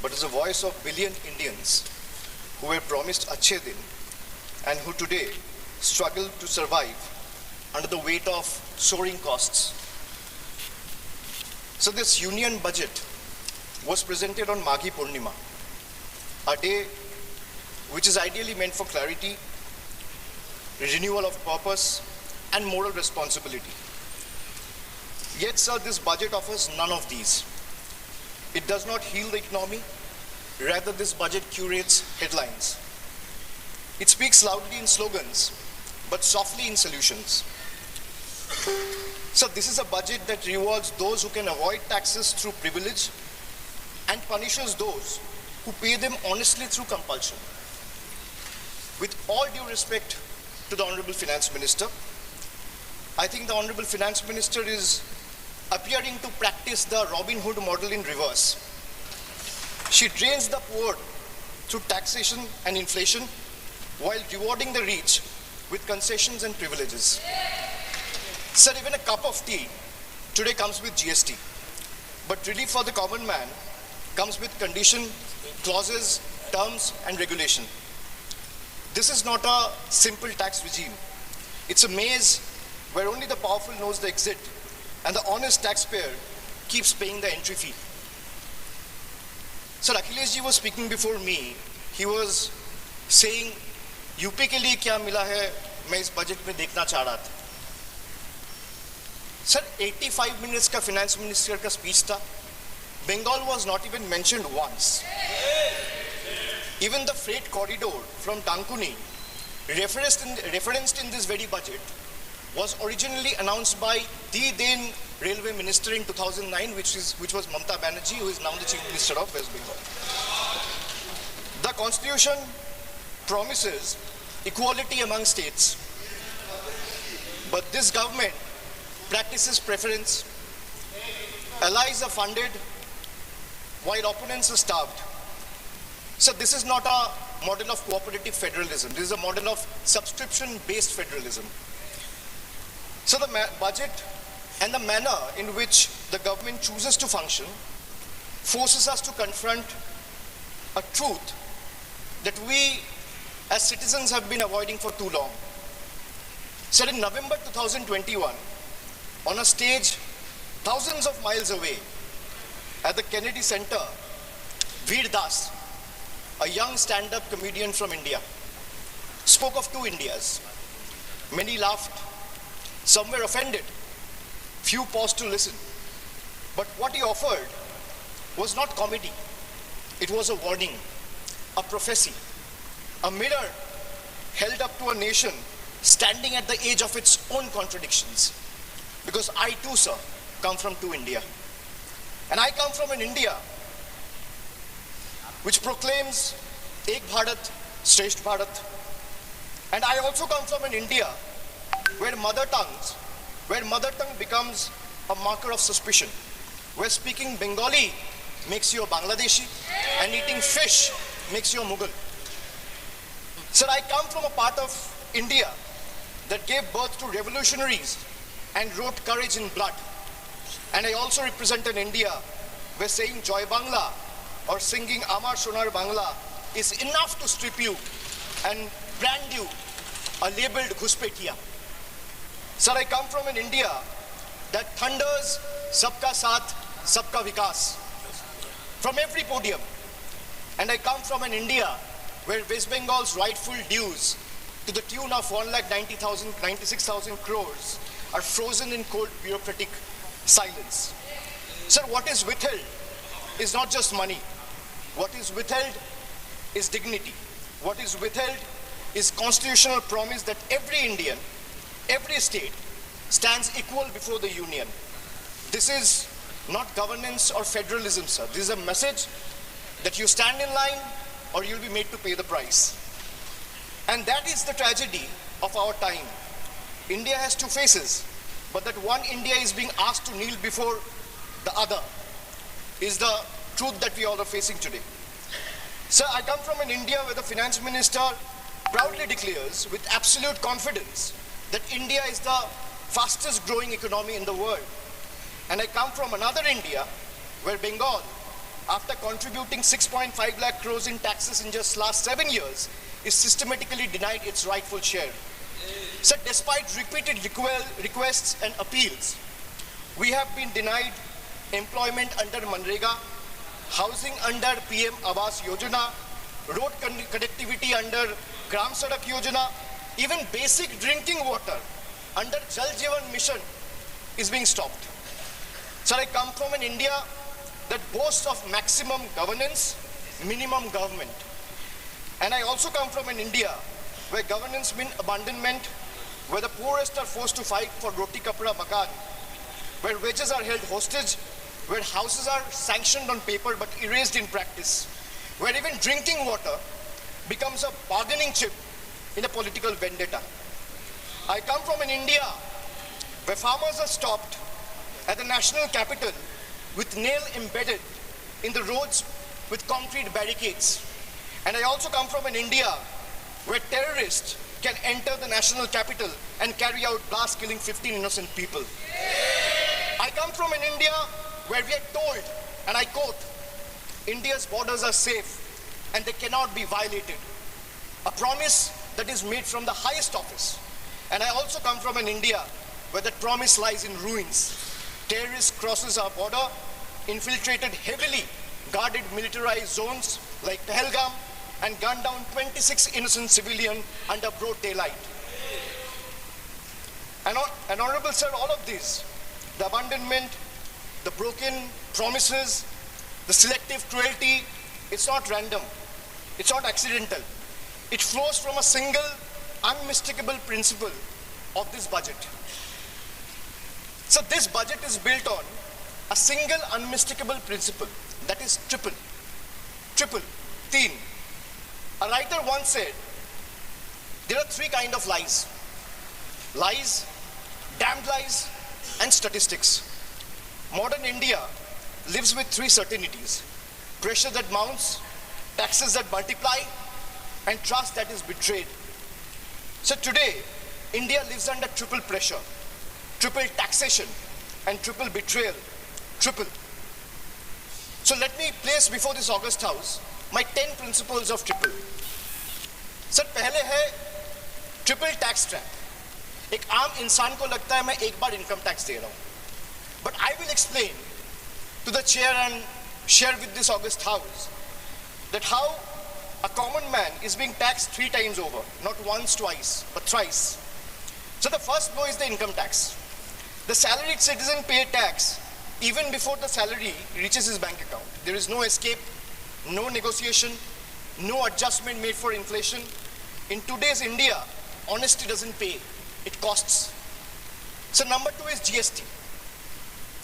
but is a voice of billion Indians who were promised Achhe Din and who today struggle to survive under the weight of soaring costs. So this union budget was presented on Maghi Purnima, a day which is ideally meant for clarity, renewal of purpose, and moral responsibility. Yet, sir, this budget offers none of these. It does not heal the economy. Rather, this budget curates headlines. It speaks loudly in slogans, but softly in solutions. So this is a budget that rewards those who can avoid taxes through privilege and punishes those who pay them honestly through compulsion. With all due respect to the Honorable Finance Minister, I think the Honorable Finance Minister is appearing to practice the Robin Hood model in reverse. She drains the poor through taxation and inflation while rewarding the rich with concessions and privileges. Sir, even a cup of tea today comes with GST, but relief for the common man comes with condition, clauses, terms, and regulation. This is not a simple tax regime. It's a maze where only the powerful knows the exit and the honest taxpayer keeps paying the entry fee. Sir, Akhilesh ji was speaking before me. He was saying, UP के लिए क्या मिला है मैं इस budget में देखना चाह रहा था. Sir, 85 minutes का finance minister का speech था. Bengal was not even mentioned once. Even the freight corridor from Dankuni, referenced in this very budget, was originally announced by the then railway minister in 2009, which was Mamata Banerjee, who is now the chief minister of West Bengal. The constitution promises equality among states, but this government practices preference. Allies are funded while opponents are starved. So this is not a model of cooperative federalism. This is a model of subscription-based federalism. So the budget and the manner in which the government chooses to function forces us to confront a truth that we as citizens have been avoiding for too long. So in November 2021, on a stage thousands of miles away at the Kennedy Center, Veer Das, a young stand-up comedian from India, spoke of two Indias. Many laughed, some were offended, few paused to listen. But what he offered was not comedy. It was a warning, a prophecy, a mirror held up to a nation standing at the edge of its own contradictions. Because I too, sir, come from India. And I come from an India which proclaims Ek Bharat, Shresth Bharat. And I also come from an India where mother tongue becomes a marker of suspicion, where speaking Bengali makes you a Bangladeshi and eating fish makes you a Mughal. Sir, I come from a part of India that gave birth to revolutionaries and wrote courage in blood. And I also represent an India where saying Joy Bangla or singing Amar Sonar Bangla is enough to strip you and brand you a labeled Ghuspetia. Sir, I come from an India that thunders Sabka Saath, Sabka Vikas from every podium. And I come from an India where West Bengal's rightful dues to the tune of 1,96,000 crores are frozen in cold bureaucratic silence. Sir, what is withheld is not just money. What is withheld is dignity. What is withheld is constitutional promise that every Indian, every state stands equal before the union. This is not governance or federalism, sir. This is a message that you stand in line or you'll be made to pay the price. And that is the tragedy of our time. India has two faces, but that one India is being asked to kneel before the other is the truth that we all are facing today. Sir, I come from an India where the finance minister proudly declares with absolute confidence that India is the fastest growing economy in the world. And I come from another India where Bengal, after contributing 6.5 lakh crores in taxes in just last 7 years, is systematically denied its rightful share. So despite repeated requests and appeals, we have been denied employment under Manrega, housing under PM Awas Yojana, road connectivity under Gram Sadak Yojana, even basic drinking water under Jal Jeevan Mission is being stopped. So I come from an India that boasts of maximum governance, minimum government. And I also come from an India where governance means abandonment, where the poorest are forced to fight for roti kapra makan, where wages are held hostage, where houses are sanctioned on paper but erased in practice, where even drinking water becomes a bargaining chip in a political vendetta. I come from an India where farmers are stopped at the national capital with nail embedded in the roads with concrete barricades. And I also come from an India where terrorists can enter the national capital and carry out blasts killing 15 innocent people. I come from an India where we are told, and I quote, India's borders are safe and they cannot be violated. A promise that is made from the highest office. And I also come from an India where that promise lies in ruins. Terrorists crosses our border, infiltrated heavily guarded militarized zones like Pahalgam, and gunned down 26 innocent civilians under broad daylight. And Honorable Sir, all of these, the abandonment, the broken promises, the selective cruelty, it's not random, it's not accidental. It flows from a single unmistakable principle of this budget. So this budget is built on a single unmistakable principle, that is triple. Triple, teen. A writer once said, there are three kinds of lies. Lies, damned lies, and statistics. Modern India lives with three certainties: pressure that mounts, taxes that multiply, and trust that is betrayed. So today, India lives under triple pressure, triple taxation, and triple betrayal. Triple. So let me place before this August House my 10 principles of triple. Sir पहले है triple tax trap. एक आम इंसान को लगता है मैं एक बार इनकम टैक्स दे रहा हूं, but I will explain to the chair and share with this august house that how a common man is being taxed 3 times over, not once, twice, but thrice. So the first blow is the income tax. The salaried citizen pays tax even before the salary reaches his bank account. There is no escape, no negotiation, no adjustment made for inflation. In today's India, honesty doesn't pay, it costs. So number 2 is GST.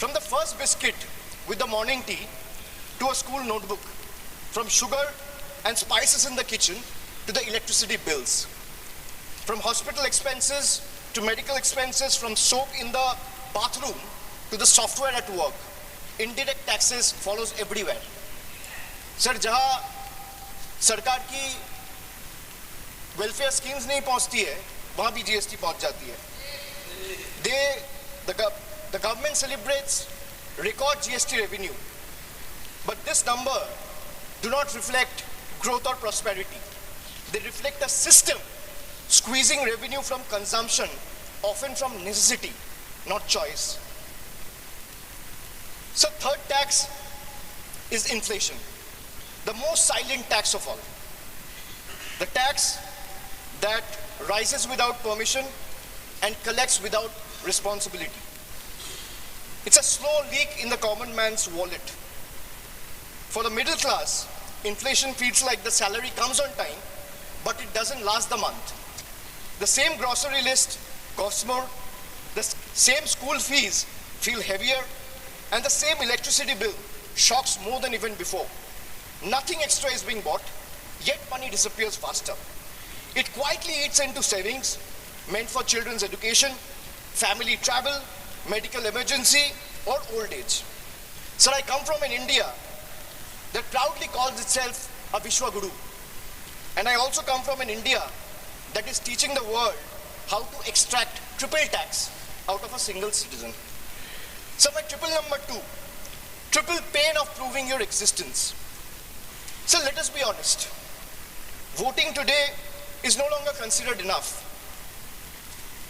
From the first biscuit with the morning tea to a school notebook, from sugar and spices in the kitchen to the electricity bills, from hospital expenses to medical expenses, from soap in the bathroom to the software at work, indirect taxes follows everywhere. Sir, जहां सरकार की welfare schemes नहीं पहुंचती है, वहां भी GST पहुंच जाती है. The government celebrates record GST revenue, but this number do not reflect growth or prosperity. They reflect a system squeezing revenue from consumption, often from necessity, not choice. So third tax is inflation, the most silent tax of all. The tax that rises without permission and collects without responsibility. It's a slow leak in the common man's wallet. For the middle class, inflation feels like the salary comes on time, but it doesn't last the month. The same grocery list costs more, the same school fees feel heavier, and the same electricity bill shocks more than even before. Nothing extra is being bought, yet money disappears faster. It quietly eats into savings meant for children's education, family travel, medical emergency, or old age. So I come from an India that proudly calls itself a Vishwa Guru. And I also come from an India that is teaching the world how to extract triple tax out of a single citizen. So my triple number 2 triple pain of proving your existence. So let us be honest. Voting today is no longer considered enough.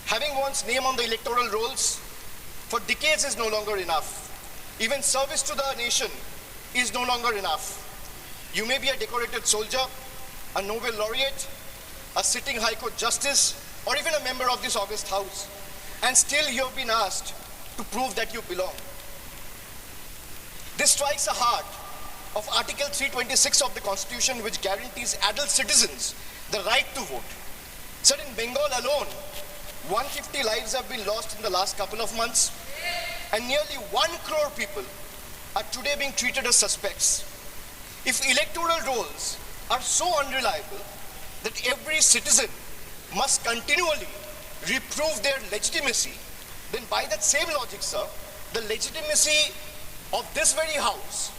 Having one's name on the electoral rolls for decades is no longer enough. Even service to the nation is no longer enough. You may be a decorated soldier, a Nobel laureate, a sitting High Court justice, or even a member of this august house, and still you have been asked to prove that you belong. This strikes the heart of Article 326 of the Constitution, which guarantees adult citizens the right to vote. So in Bengal alone, 150 lives have been lost in the last couple of months, and nearly 1 crore people are today being treated as suspects. If electoral rolls are so unreliable that every citizen must continually reprove their legitimacy, then by that same logic, sir, the legitimacy of this very house,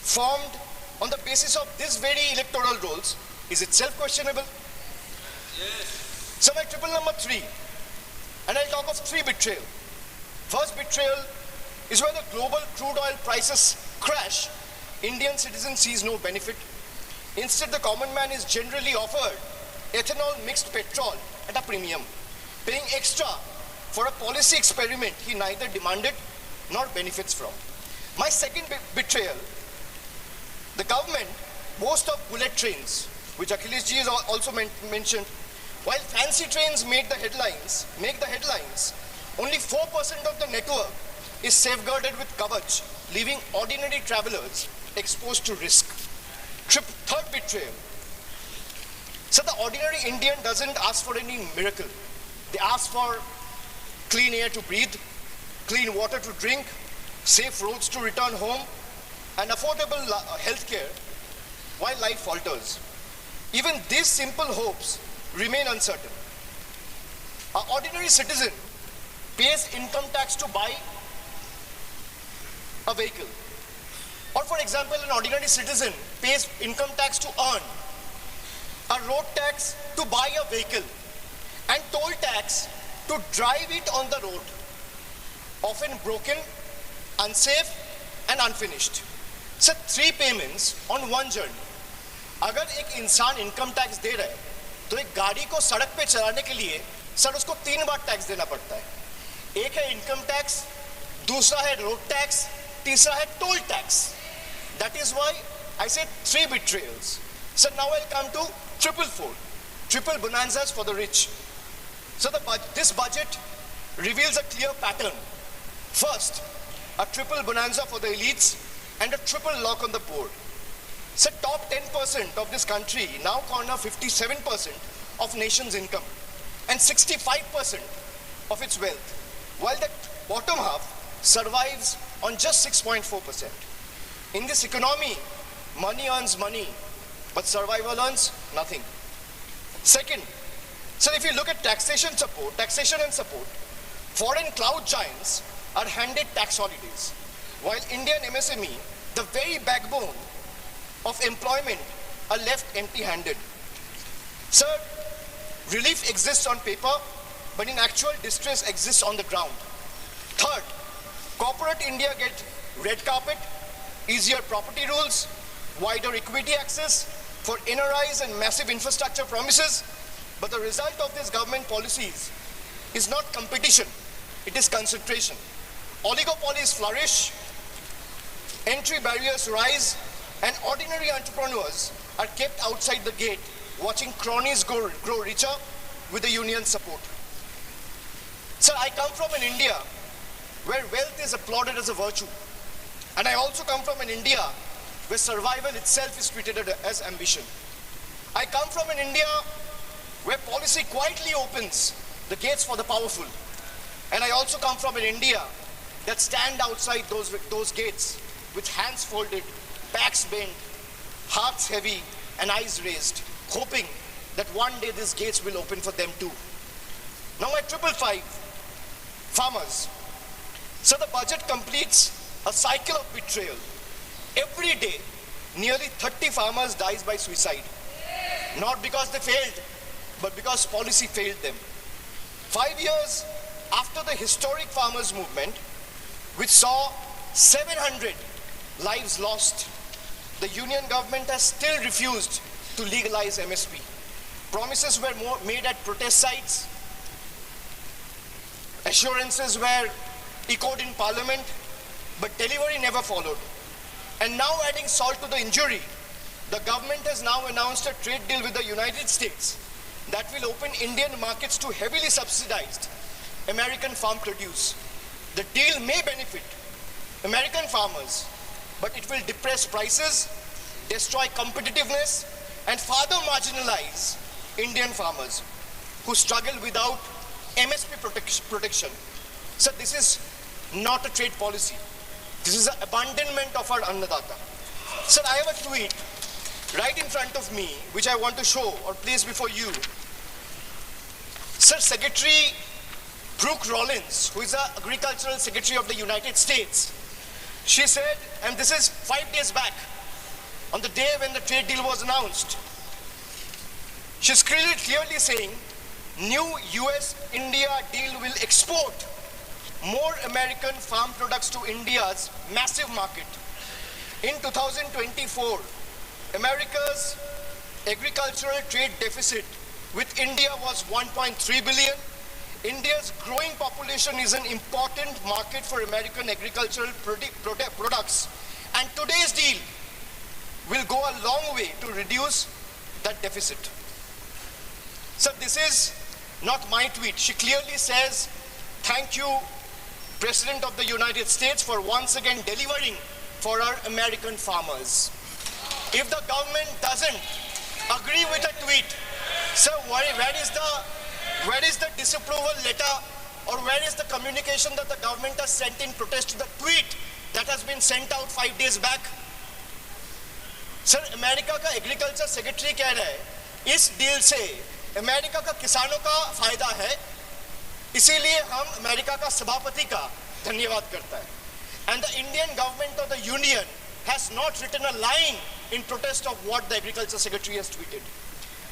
formed on the basis of this very electoral rolls, is itself questionable. Yes. So my triple number 3, and I'll talk of 3 betrayal. First betrayal is when the global crude oil prices crash, Indian citizen sees no benefit. Instead, the common man is generally offered ethanol mixed petrol at a premium, paying extra for a policy experiment he neither demanded nor benefits from. My second betrayal, the government boasts of bullet trains, which Akhileshji has also mentioned. While fancy trains make the headlines, only 4% of the network is safeguarded with kavach, leaving ordinary travelers exposed to risk. Third betrayal. So the ordinary Indian doesn't ask for any miracle. They ask for clean air to breathe, clean water to drink, safe roads to return home, and affordable health care while life falters. Even these simple hopes remain uncertain. An ordinary citizen pays income tax to buy a vehicle. Or for example, an ordinary citizen pays income tax to earn, a road tax to buy a vehicle, and toll tax to drive it on the road, often broken, unsafe, and unfinished. So 3 payments on one journey. अगर एक इंसान income tax दे रहा है, तो एक गाड़ी को सड़क पे चलाने के लिए सर उसको 3 बार टैक्स देना पड़ता है। एक है इनकम टैक्स, दूसरा है रोड टैक्स, तीसरा है toll tax. That is why I said 3 betrayals. So now I'll come to triple bonanzas for the rich. So this budget reveals a clear pattern. First, a triple bonanza for the elites and a triple lock on the poor. So top 10% of this country now corner 57% of nation's income and 65% of its wealth, while the bottom half survives on just 6.4%. In this economy, money earns money, but survival earns nothing. Second, so if you look at taxation and support, foreign cloud giants are handed tax holidays, while Indian MSME, the very backbone of employment, are left empty-handed. Third, relief exists on paper, but in actual distress exists on the ground. Third, corporate India gets red carpet, easier property rules, wider equity access for NRIs and massive infrastructure promises, but the result of these government policies is not competition, it is concentration. Oligopolies flourish, entry barriers rise, and ordinary entrepreneurs are kept outside the gate, watching cronies grow richer with the union support. Sir, I come from an India where wealth is applauded as a virtue. And I also come from an India where survival itself is treated as ambition. I come from an India where policy quietly opens the gates for the powerful. And I also come from an India that stand outside those gates with hands folded, backs bent, hearts heavy, and eyes raised, hoping that one day these gates will open for them too. Now my 555, farmers. So the budget completes a cycle of betrayal. Every day, nearly 30 farmers dies by suicide. Not because they failed, but because policy failed them. 5 years after the historic farmers movement, which saw 700 lives lost, the union government has still refused to legalize MSP. Promises were made at protest sites, assurances were echoed in parliament, but delivery never followed. And now, adding salt to the injury, the government has now announced a trade deal with the United States that will open Indian markets to heavily subsidized American farm produce. The deal may benefit American farmers, but it will depress prices, destroy competitiveness, and further marginalize Indian farmers who struggle without MSP protection. So this is not a trade policy. This is an abandonment of our Annadata. Sir, I have a tweet right in front of me, which I want to show or place before you. Sir, Secretary Brooke Rollins, who is the Agricultural Secretary of the United States, she said, and this is 5 days back, on the day when the trade deal was announced, she's clearly saying, new US-India deal will export more American farm products to India's massive market. In 2024, America's agricultural trade deficit with India was 1.3 billion. India's growing population is an important market for American agricultural products, and today's deal will go a long way to reduce that deficit. So this is not my tweet. She clearly says, thank you, President of the United States, for once again delivering for our American farmers. If the government doesn't agree with a tweet, so where is the disapproval letter, or where is the communication that the government has sent in protest to the tweet that has been sent out 5 days back? Sir, America का agriculture secretary कह रहा है इस deal से America का किसानों का फायदा है, इसीलिए हम अमेरिका का सभापति का धन्यवाद करता है. And the Indian government of the union has not written a line in protest of what the agriculture secretary has tweeted.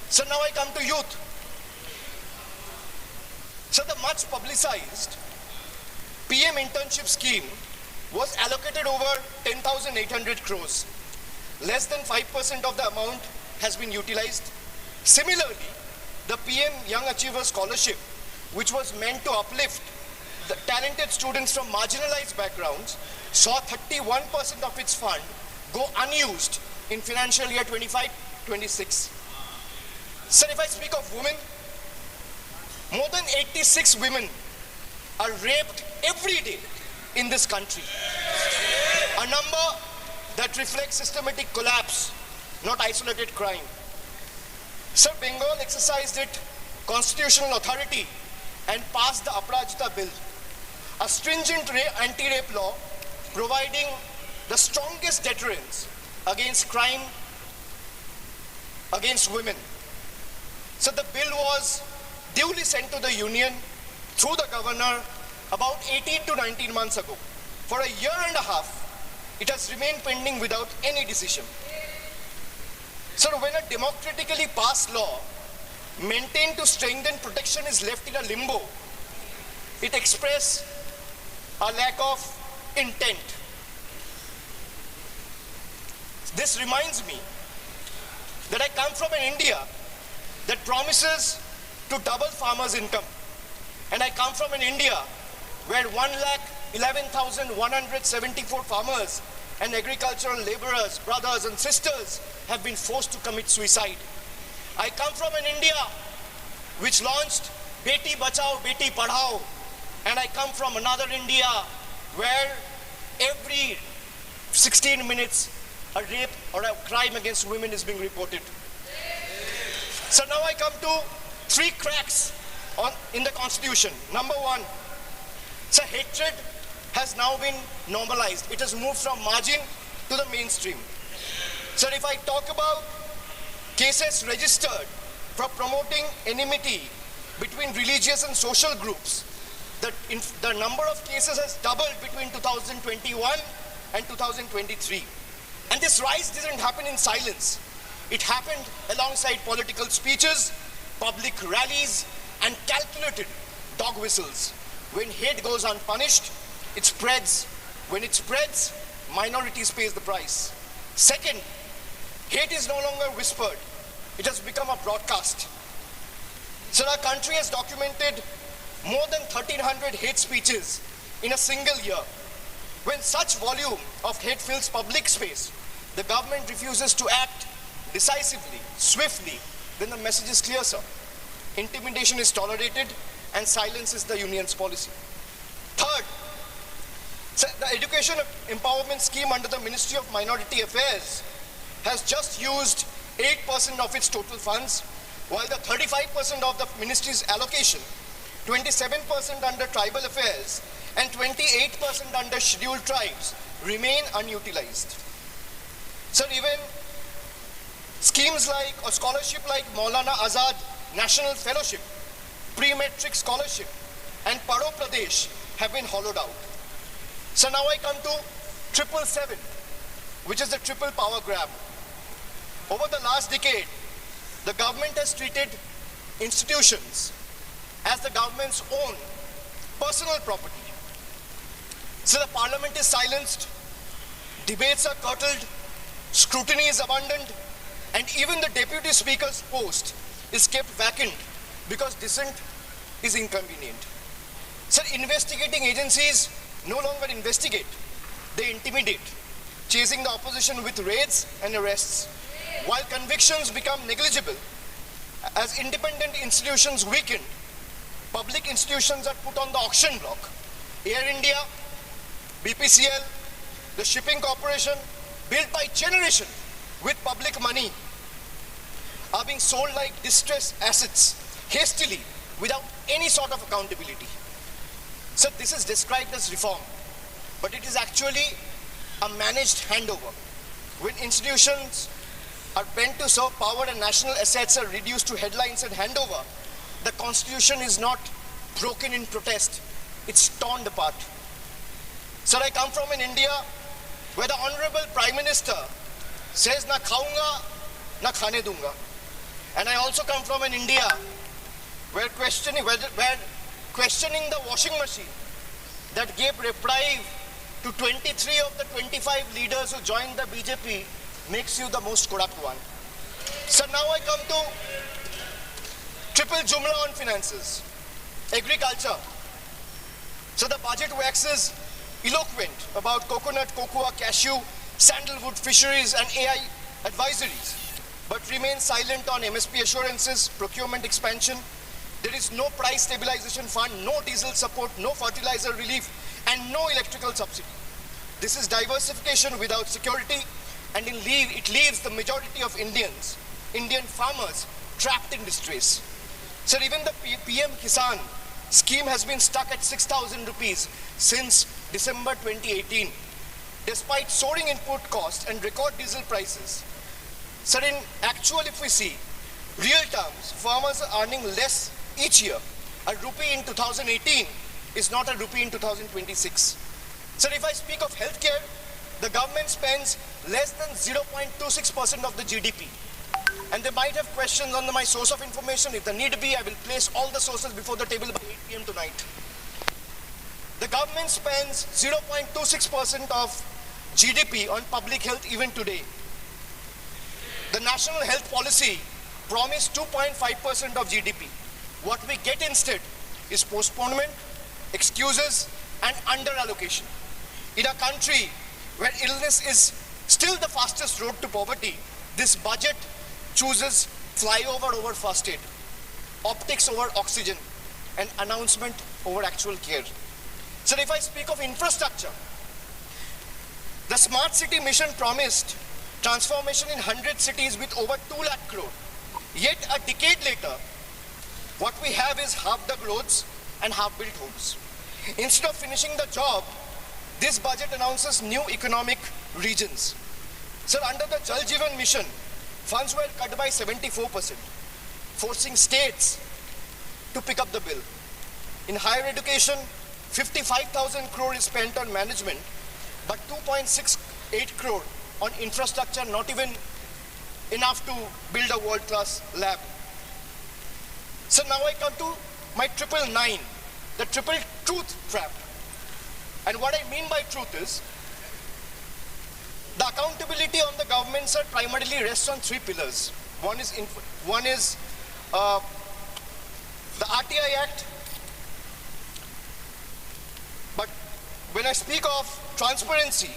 So now I come to youth. So the much publicized PM internship scheme was allocated over 10,800 crores. Less than 5% of the amount has been utilized. Similarly, the PM Young Achiever Scholarship, which was meant to uplift the talented students from marginalized backgrounds, saw 31% of its fund go unused in financial year 25-26. Sir, if I speak of women, more than 86 women are raped every day in this country. A number that reflects systematic collapse, not isolated crime. Sir, Bengal exercised its constitutional authority and passed the Aparajita Bill, a stringent anti-rape law providing the strongest deterrence against crime against women. So the bill was duly sent to the union through the governor about 18 to 19 months ago. For a year and a half, it has remained pending without any decision. So when a democratically passed law maintained to strengthen protection is left in a limbo, it expresses a lack of intent. This reminds me that I come from an India that promises to double farmers' income. And I come from an India where 1,11,174 farmers and agricultural laborers, brothers and sisters, have been forced to commit suicide. I come from an India which launched Beti Bachao, Beti Padhao. And I come from another India where every 16 minutes a rape or a crime against women is being reported. So now I come to 3 cracks in the constitution. Number 1, so hatred has now been normalized. It has moved from margin to the mainstream. So if I talk about cases registered for promoting enmity between religious and social groups, the number of cases has doubled between 2021 and 2023. And this rise didn't happen in silence. It happened alongside political speeches, public rallies, and calculated dog whistles. When hate goes unpunished, it spreads. When it spreads, minorities pays the price. Second, hate is no longer whispered. It has become a broadcast. So our country has documented more than 1,300 hate speeches in a single year. When such volume of hate fills public space, the government refuses to act decisively, swiftly, then the message is clear, sir. Intimidation is tolerated and silence is the union's policy. Third, the education empowerment scheme under the Ministry of Minority Affairs has just used 8% of its total funds, while the 35% of the ministry's allocation, 27% under tribal affairs, and 28% under scheduled tribes remain unutilized. So even schemes like a scholarship like Maulana Azad National Fellowship, pre-metric scholarship, and Paro Pradesh have been hollowed out. So now I come to 777, which is the triple power grab. Over the last decade, the government has treated institutions as the government's own personal property. So the parliament is silenced, debates are curtailed, scrutiny is abandoned, and even the deputy speaker's post is kept vacant because dissent is inconvenient. So investigating agencies no longer investigate, they intimidate, chasing the opposition with raids and arrests. While convictions become negligible, as independent institutions weaken, public institutions are put on the auction block. Air India, BPCL, the shipping corporation, built by generation with public money, are being sold like distressed assets, hastily, without any sort of accountability. So this is described as reform, but it is actually a managed handover. When institutions are bent to serve power and national assets are reduced to headlines and handover, the constitution is not broken in protest, it's torn apart. So I come from an India where the Honorable Prime Minister says, na khaunga, na khane dunga. And I also come from an India where questioning the washing machine that gave reprieve to 23 of the 25 leaders who joined the BJP makes you the most corrupt one. So now I come to triple jumla on finances. Agriculture. So the budget waxes eloquent about coconut, cocoa, cashew, sandalwood, fisheries and AI advisories, but remains silent on MSP assurances, procurement expansion. There is no price stabilization fund, no diesel support, no fertilizer relief, and no electrical subsidy. This is diversification without security, and it leaves the majority of Indian farmers, trapped in distress. So even the PM Kisan scheme has been stuck at 6,000 rupees since December 2018, despite soaring input costs and record diesel prices. So in actual, if we see, real terms, farmers are earning less each year. A rupee in 2018 is not a rupee in 2026. So if I speak of healthcare, the government spends less than 0.26% of the GDP. And they might have questions on my source of information. If the need be, I will place all the sources before the table by 8 p.m. tonight. The government spends 0.26% of GDP on public health even today. The national health policy promised 2.5% of GDP. What we get instead is postponement, excuses, and under-allocation. In a country where illness is still the fastest road to poverty, this budget chooses flyover over first aid, optics over oxygen, and announcement over actual care. So if I speak of infrastructure, the smart city mission promised transformation in 100 cities with over 2 lakh crore. Yet a decade later, what we have is half the roads and half-built homes. Instead of finishing the job, this budget announces new economic regions. So under the Jal Jeevan mission, funds were cut by 74%, forcing states to pick up the bill. In higher education, 55,000 crore is spent on management, but 2.68 crore on infrastructure, not even enough to build a world-class lab. So now I come to my 999, the triple truth trap. And what I mean by truth is, The accountability on the government, sir, primarily rests on three pillars. One is the RTI Act. But when I speak of transparency,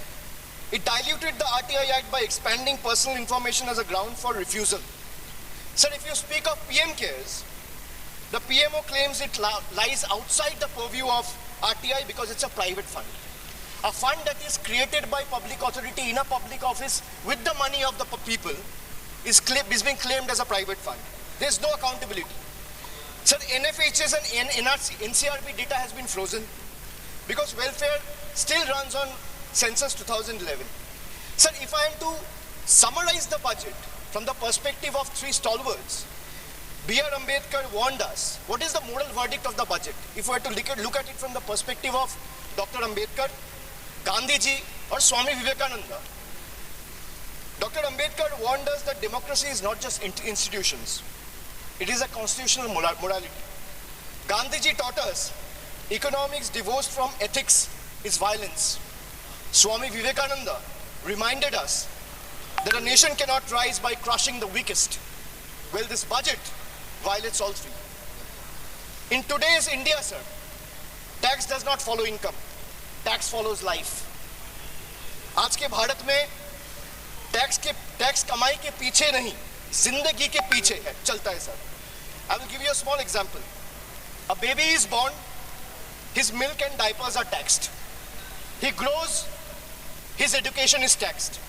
it diluted the RTI Act by expanding personal information as a ground for refusal. Sir, if you speak of PM cares, the PMO claims it lies outside the purview of RTI because it's a private fund. A fund that is created by public authority in a public office with the money of the people is being claimed as a private fund. There's no accountability. Sir, NFHS and NCRB data has been frozen because welfare still runs on census 2011. Sir, if I am to summarize the budget from the perspective of three stalwarts, B.R. Ambedkar warned us. What is the moral verdict of the budget? If we were to look at it from the perspective of Dr. Ambedkar, Gandhiji or Swami Vivekananda, Dr. Ambedkar warned us that democracy is not just institutions. It is a constitutional morality. Gandhiji taught us economics divorced from ethics is violence. Swami Vivekananda reminded us that a nation cannot rise by crushing the weakest. Well, this budget violates all three. In today's India, sir, tax does not follow income. Tax follows life. आज के भारत में tax कमाई के पीछे नहीं, जिंदगी के पीछे है, चलता है sir. I will give you a small example. A baby is born, his milk and diapers are taxed. He grows, his education is taxed.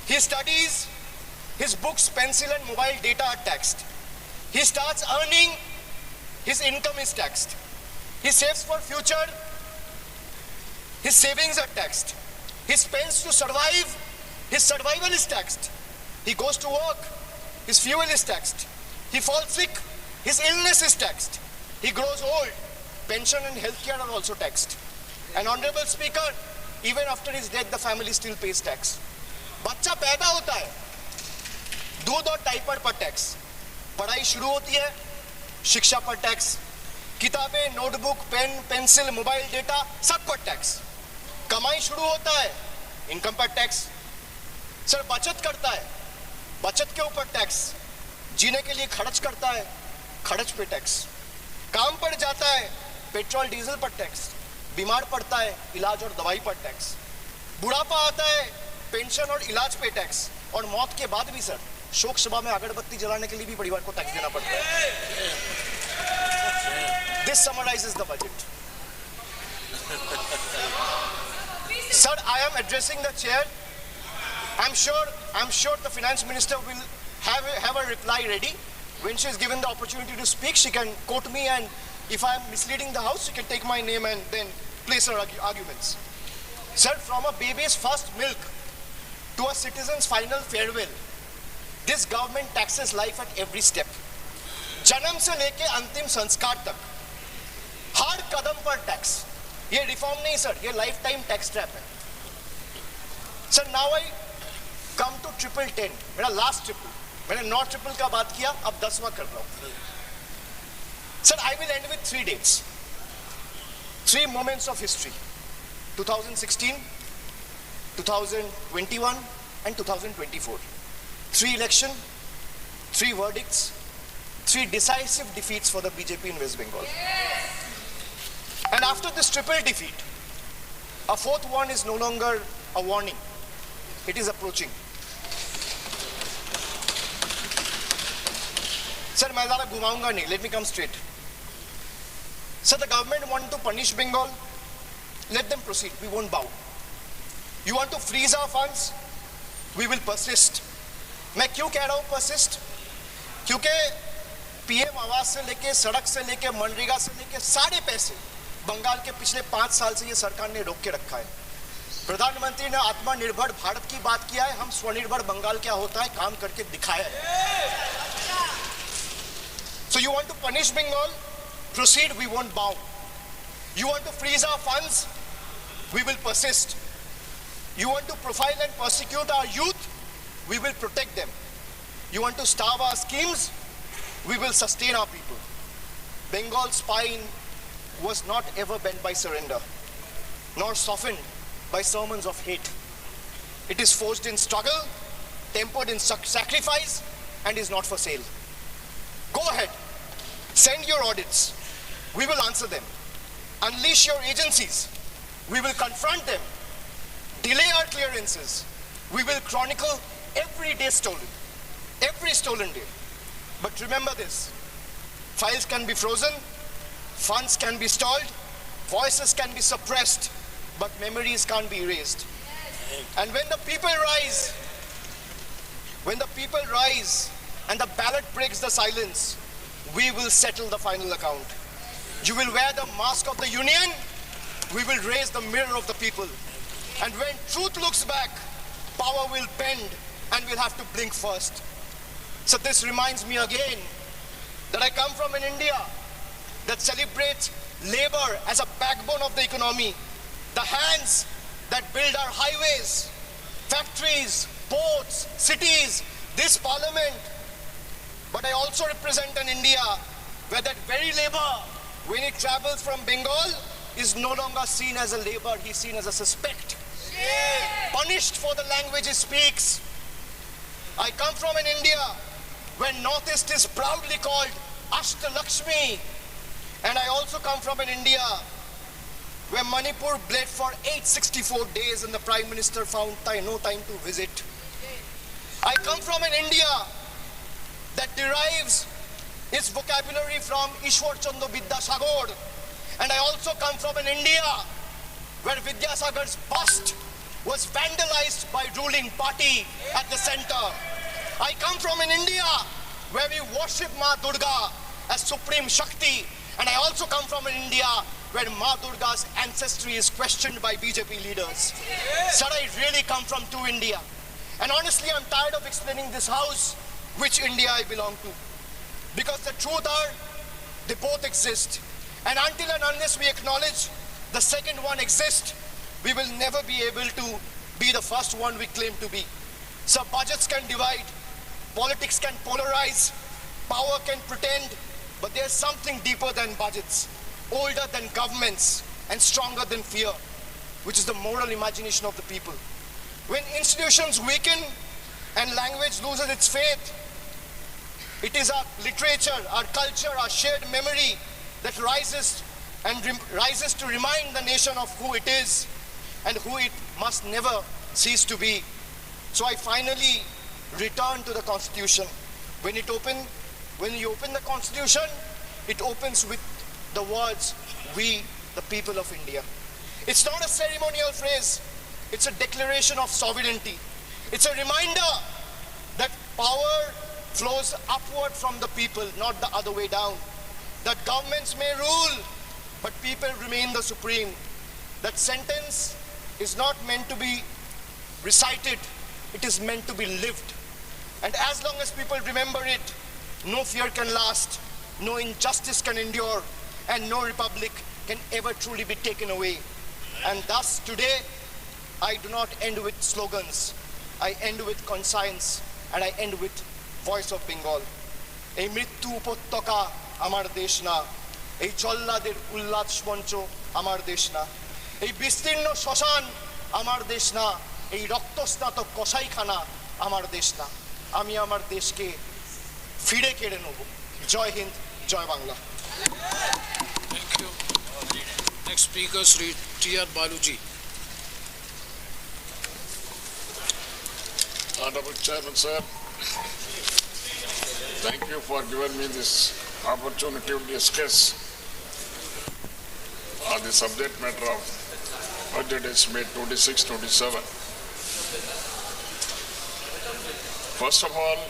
He studies, his books, pencil and mobile data are taxed. He starts earning, his income is taxed. He saves for future, his savings are taxed. He spends to survive, his survival is taxed. He goes to work, his fuel is taxed. He falls sick, his illness is taxed. He grows old, pension and healthcare are also taxed. And Honorable Speaker, even after his death, the family still pays tax. बच्चा पैदा होता है, दूध और diaper पर tax, पढ़ाई शुरू होती है, शिक्षा पर टैक्स, किताबें, notebook, pen, pencil, mobile data, सब पर टैक्स. कमाई शुरू होता है, इनकम पर टैक्स. सर, बचत करता है, बचत के ऊपर टैक्स. जीने के लिए खर्च करता है, खर्च पे टैक्स. काम पर जाता है, पेट्रोल डीजल पर टैक्स. बीमार पड़ता है, इलाज और दवाई पर टैक्स. बुढ़ापा आता है, पेंशन और इलाज पे टैक्स. और मौत के बाद भी सर, शोक सभा में अगरबत्ती जलाने के लिए भी परिवार को टैक्स देना पड़ता है. This summarizes the budget. Sir, I am addressing the chair. I'm sure the finance minister will have a reply ready. When she is given the opportunity to speak, she can quote me, and if I am misleading the house, she can take my name and then place her arguments. Sir, from a baby's first milk to a citizen's final farewell, this government taxes life at every step. जन्म से लेके अंतिम संस्कार तक हर कदम पर tax. ये reform नहीं sir, ये लाइफ टाइम टैक्स ट्रैप है. Sir, now I come to 10-10. मेरा लास्ट ट्रिपल, मैंने 9 ट्रिपल का बात किया, अब 10वां कर रहा हूं. Sir, I will and with 3 dates, 3 moments of history: 2016, 2021 and 2024. 3 elections, 3 verdicts, 3 decisive defeats for the BJP in West Bengal. Yes. And after this triple defeat, a 4th one is no longer a warning. It is approaching. Sir, मैं ज़्यादा घुमाऊंगा नहीं. Let me come straight. Sir, the government want to punish Bengal. Let them proceed. We won't bow. You want to freeze our funds? We will persist. मैं क्यों कह रहा हूँ persist? क्योंकि पीएम आवास से लेके, सड़क से लेके, मनरेगा से लेके सारे पैसे बंगाल के पिछले 5 साल से ये सरकार ने रोक के रखा है. प्रधानमंत्री ने आत्मनिर्भर भारत की बात किया है, हम स्वनिर्भर बंगाल क्या होता है काम करके दिखाया है. So you want to punish Bengal? Proceed, we won't bow. You want to freeze our funds? We will persist. You want to profile and persecute our youth? We will protect them. You want to starve our schemes? We will sustain our people. Bengal's spine was not ever bent by surrender, nor softened by sermons of hate. It is forged in struggle, tempered in sacrifice, and is not for sale. Go ahead, send your audits. We will answer them. Unleash your agencies. We will confront them. Delay our clearances. We will chronicle every day stolen. Every stolen day. But remember this. Files can be frozen. Funds can be stalled. Voices can be suppressed. But memories can't be erased. And when the people rise, and the ballot breaks the silence, we will settle the final account. You will wear the mask of the union. We will raise the mirror of the people. And when truth looks back, power will bend and we'll have to blink first. So this reminds me again that I come from an India that celebrates labor as a backbone of the economy. The hands that build our highways, factories, ports, cities, this parliament. But I also represent an India where that very labor, when it travels from Bengal, is no longer seen as a labor, he's seen as a suspect. Yeah. Punished for the language he speaks. I come from an India where Northeast is proudly called Ashta Lakshmi. And I also come from an India where Manipur bled for 864 days and the Prime Minister found no time to visit. I come from an India that derives its vocabulary from Ishwar Chandra Vidyasagar. And I also come from an India where Vidyasagar's bust was vandalized by ruling party at the center. I come from an India where we worship Ma Durga as Supreme Shakti. And I also come from an India where Ma Durga's ancestry is questioned by BJP leaders. So I really come from two India. And honestly, I'm tired of explaining this house which India I belong to. Because the truth are, they both exist. And until and unless we acknowledge the second one exists, we will never be able to be the first one we claim to be. So budgets can divide, politics can polarize, power can pretend, but there's something deeper than budgets, older than governments, and stronger than fear, which is the moral imagination of the people. When institutions weaken and language loses its faith, it is our literature, our culture, our shared memory that rises to remind the nation of who it is and who it must never cease to be. So I finally return to the Constitution. When you open the Constitution, it opens with the words, "We, the people of India." It's not a ceremonial phrase. It's a declaration of sovereignty. It's a reminder that power flows upward from the people, not the other way down. That governments may rule, but people remain the supreme. That sentence is not meant to be recited, it is meant to be lived. And as long as people remember it, no fear can last, no injustice can endure, and no republic can ever truly be taken away. And thus today, I do not end with slogans. I end with conscience, and I end with voice of Bengal. এই মৃত্যু উপত্যকা আমার দেশ না, এই জল্লাদের উল্লাস মঞ্চ আমার দেশ না, এই বিস্তীর্ণ শ্মশান আমার দেশ না, এই রক্তস্নাত কসাইখানা আমার দেশ না। আমি আমার দেশকে ফিরে কেড়ে নেব। জয় হিন্দ, জয় Bangla. Thank you. Next speaker, Sri T.R. Baluji. Honorable Chairman, sir, thank you for giving me this opportunity to discuss on the subject matter of budget estimate 26-27. First of all,